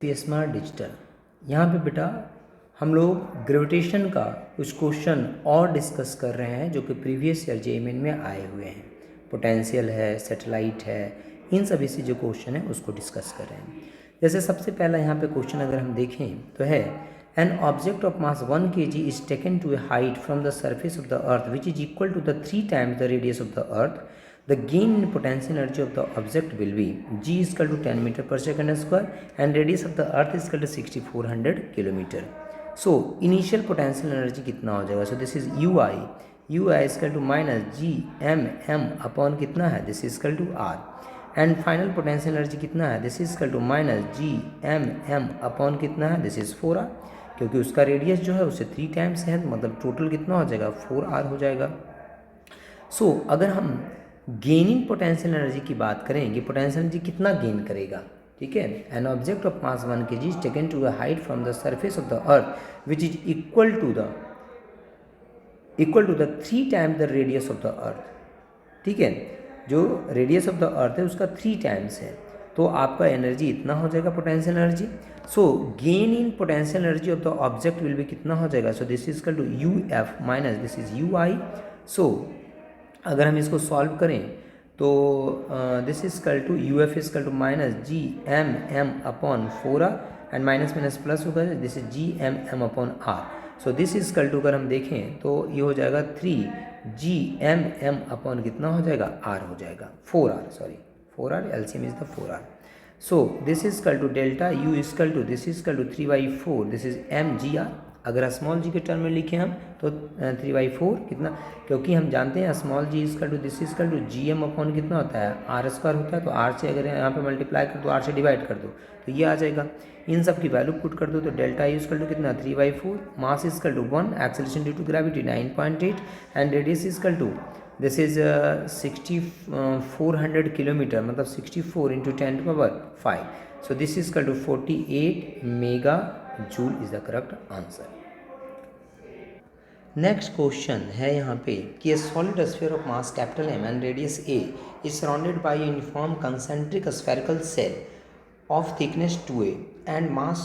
Smart digital. यहाँ पे बेटा हम लोग ग्रेविटेशन का कुछ क्वेश्चन और डिस्कस कर रहे हैं जो कि प्रीवियस ईयर जेईई में आए हुए हैं। पोटेंशियल है, सैटेलाइट है, इन सभी से जो क्वेश्चन है उसको डिस्कस कर रहे हैं। जैसे सबसे पहला यहाँ पे क्वेश्चन अगर हम देखें तो है an object of mass 1 kg is taken to a height from the surface of the earth which is equal to the 3 times the radius of the earth. The gain in potential energy of the object will be g is equal to 10 meter per second square and radius of the earth is equal to 6400 kilometer. So initial potential energy कितना हो जाएगा? So this is ui is equal to minus g m upon कितना है? This is equal to r. and final potential energy कितना है? This is equal to minus g m upon कितना है? This is 4r. क्योंकि उसका radius जो है उससे 3 टाइम्स है, मतलब टोटल कितना हो जाएगा? 4r हो जाएगा. सो अगर हम गेनिंग पोटेंशियल एनर्जी की बात करें कि पोटेंशियल एनर्जी कितना गेन करेगा, ठीक है. An object of mass 1 kg is taken to a height from the surface of the earth which is equal to the 3 times the radius of the earth. ठीक है, जो रेडियस ऑफ द अर्थ है उसका 3 times है, तो आपका energy इतना हो जाएगा potential energy. So gain in potential energy of the object will भी कितना हो जाएगा? So this is equal to U F minus this is U I. सो अगर हम इसको सॉल्व करें तो this is equal to U F is equal to minus G M upon 4r and minus minus plus होगा, this is G M upon R. So this is equal to अगर हम देखें तो ये हो जाएगा 3 अपॉन कितना हो जाएगा? आर हो जाएगा, 4r LCM is the 4r. So this is equal to delta U is equal to this is equal to 3/4 this is M G R. अगर स्मॉल जी के टर्म में लिखें हम तो 3/4 कितना, क्योंकि हम जानते हैं स्मॉल जी इसका टू दिस इसका टू जी एम अपॉन कितना होता है? आर स्क्वायर होता है. तो आर से अगर यहाँ पे मल्टीप्लाई कर दो, आर से डिवाइड कर दो तो ये आ जाएगा. इन सब की वैल्यू पुट कर दो तो डेल्टा यू इसका टू कितना? 3/4. मास इसका to 1, acceleration due to gravity 9.8 and radius इसका टू दिस इज 6400 किलोमीटर, मतलब 64 into 10⁵. So this is to 48 mega joule is the correct answer. Next question है यहाँ पे कि solid sphere of mass capital M and radius A is surrounded by uniform concentric spherical shell of thickness 2a and mass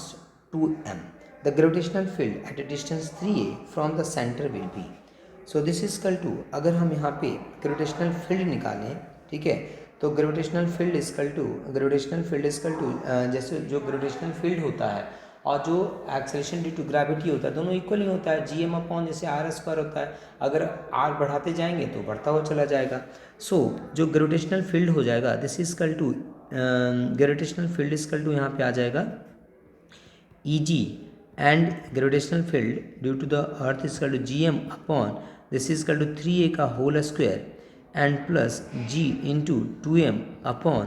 2m. The gravitational field at a distance 3a from the centre will be. So this is equal to, अगर हम यहाँ पे gravitational field निकालें, ठीक है, तो gravitational field is equal to जैसे जो ग्रेविटेशनल फील्ड होता है और जो एक्सेलरेशन ड्यू टू ग्रेविटी होता है दोनों इक्वल ही होता है. जी एम अपॉन जैसे आर स्क्वायर होता है, अगर आर बढ़ाते जाएंगे तो बढ़ता हुआ चला जाएगा. सो जो ग्रेविटेशनल फील्ड हो जाएगा this is equal to gravitational field is equal to यहाँ पे आ जाएगा E G and gravitational field due to the earth is equal to G M upon this is equal to 3a का whole square and plus G into 2m upon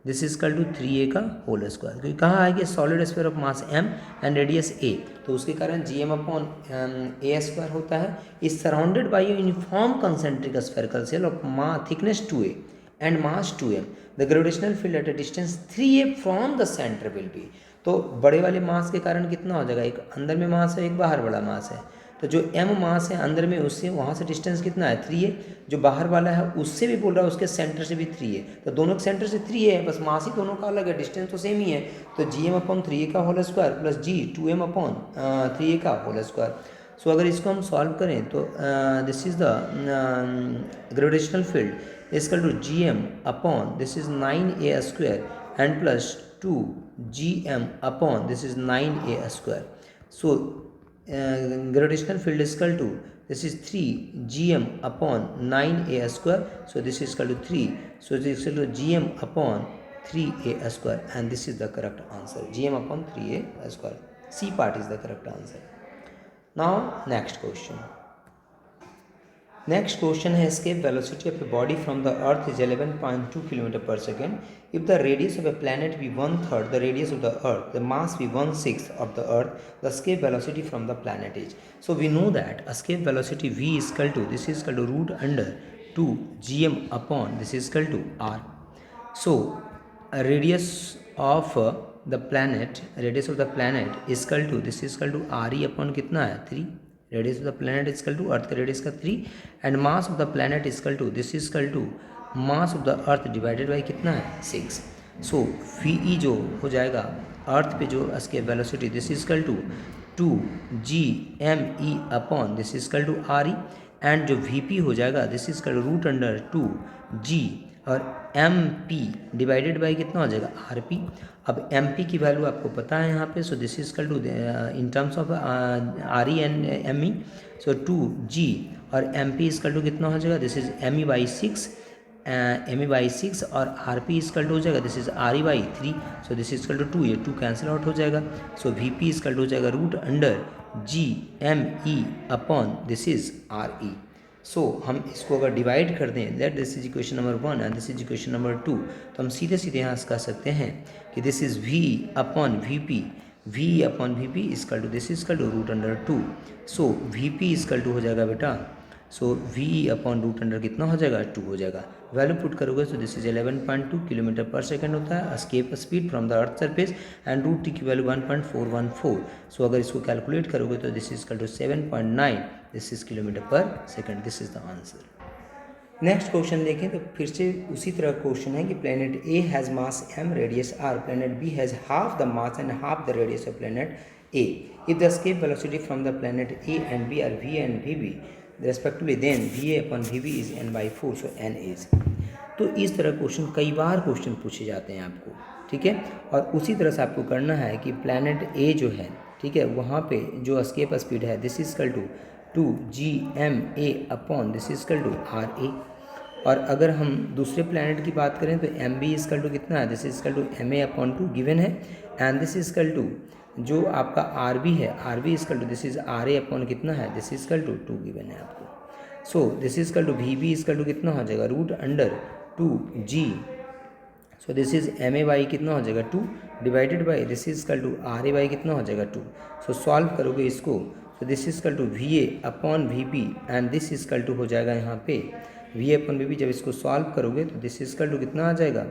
this is equal to 3a का whole square. क्योंकि कहाँ आएगी? Solid sphere of mass m and radius a, तो उसके कारण G M upon ए square होता है. Is surrounded by uniform concentric spherical shell of thickness 2a and mass 2m. The gravitational field at a distance 3a from the centre will be. तो बड़े वाले मास के कारण कितना हो जाएगा? एक अंदर में मास है, एक बाहर बड़ा मास है. तो जो m मास है अंदर में, उससे वहाँ से डिस्टेंस कितना है? 3a. जो बाहर वाला है उससे भी बोल रहा है, उसके सेंटर से भी 3a. तो दोनों के सेंटर से 3a है, बस मास ही दोनों का अलग है, डिस्टेंस तो सेम ही है. तो gm अपॉन 3a का whole square plus g 2m upon 3a का होल स्क्वायर. सो अगर इसको हम सॉल्व करें तो this is the gravitational field is equal to gm upon this is 9a square and plus 2gm upon this is 9a square. So gravitational field is equal to this is 3gm upon 9a square. So this is equal to 3. So this is equal to gm upon 3a square and this is the correct answer. gm upon 3a square. C part is the correct answer. Now next question. Next question है escape velocity of a body from the earth is 11.2 km per second. If the radius of a planet be 1/3 the radius of the earth, the mass be 1/6 of the earth, the escape velocity from the planet is. So we know that escape velocity v is equal to this is equal to root under 2 gm upon this is equal to r. So a radius of the planet is equal to this is equal to re upon कितना है? 3. Radius of the planet is equal to earth का radius का 3 and mass of the planet is equal to this is equal to mass of the earth divided by कितना है? 6. So V E जो हो जाएगा earth पे जो escape velocity, this is equal to G M E upon this is equal to R E, and जो V P हो जाएगा this is equal root under two G और एम पी डिवाइडेड बाई कितना हो जाएगा R P. अब M P की value आपको पता है यहाँ पे, so this is equal to in terms of R E and M E, so two G और एम पी इजकल टू कितना हो जाएगा, this is M E by six, M E by six और आर पी इजकल टू हो जाएगा this is R E by three, so this is equal to two, ये two cancel out हो जाएगा, so V P is equal to हो जाएगा root under G M E upon this is R E. So हम इसको अगर डिवाइड कर दें, that this is equation number 1 and this is equation number 2, तो हम सीधे सीधे यहाँ से कह सकते हैं कि this is V upon V P, V upon V P is equal to this is equal to root under two, so V P is equal to हो जाएगा बेटा, so V upon root under कितना हो जाएगा 2 हो जाएगा। वैल्यू पुट करोगे तो this is 11.2 kilometre per second होता है escape speed from the earth surface, and root T की वैल्यू 1.414, सो अगर इसको कैलकुलेट करोगे तो this is equal to 7.9 this is kilometre per second, this is the answer. Next question देखें तो फिर से उसी तरह क्वेश्चन है कि planet A has mass m radius r, planet B has half the mass and half the radius of planet a, if the escape velocity from the planet a and b are v and vb respectively, then va upon vb is n by 4, so n is। तो इस तरह question कई बार question पूछे जाते हैं आपको, ठीक है, और उसी तरह से आपको करना है कि प्लेनेट ए जो है, ठीक है, वहाँ पे जो एस्केप स्पीड है this is equal to G M A upon this is equal to R A, और अगर हम दूसरे प्लैनेट की बात करें तो एम बी इजकल टू कितना है, this is equal to M A upon two given है, एंड दिस इजकल टू जो आपका आर बी है, R B is equal to this is R A upon कितना है, this is equal to two given है आपको। So this is equal to V B is equal to कितना हो जाएगा root under two G, so this is M A by कितना हो जाएगा 2 divided by this is equal to R A by कितना हो जाएगा 2, सो सॉल्व करोगे इसको, so this is equal to V A upon V P and this is equal to हो जाएगा यहाँ पे V A upon V P, जब इसको सॉल्व करोगे तो दिस इज इक्वल टू कितना आ जाएगा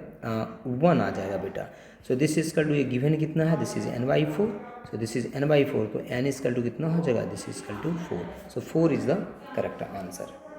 1 आ जाएगा बेटा, so this is equal to ये गिवन कितना है, this is N by 4, so this is N by 4, तो एन इज इक्वल टू कितना हो जाएगा, this is equal to 4, so 4 is the correct answer.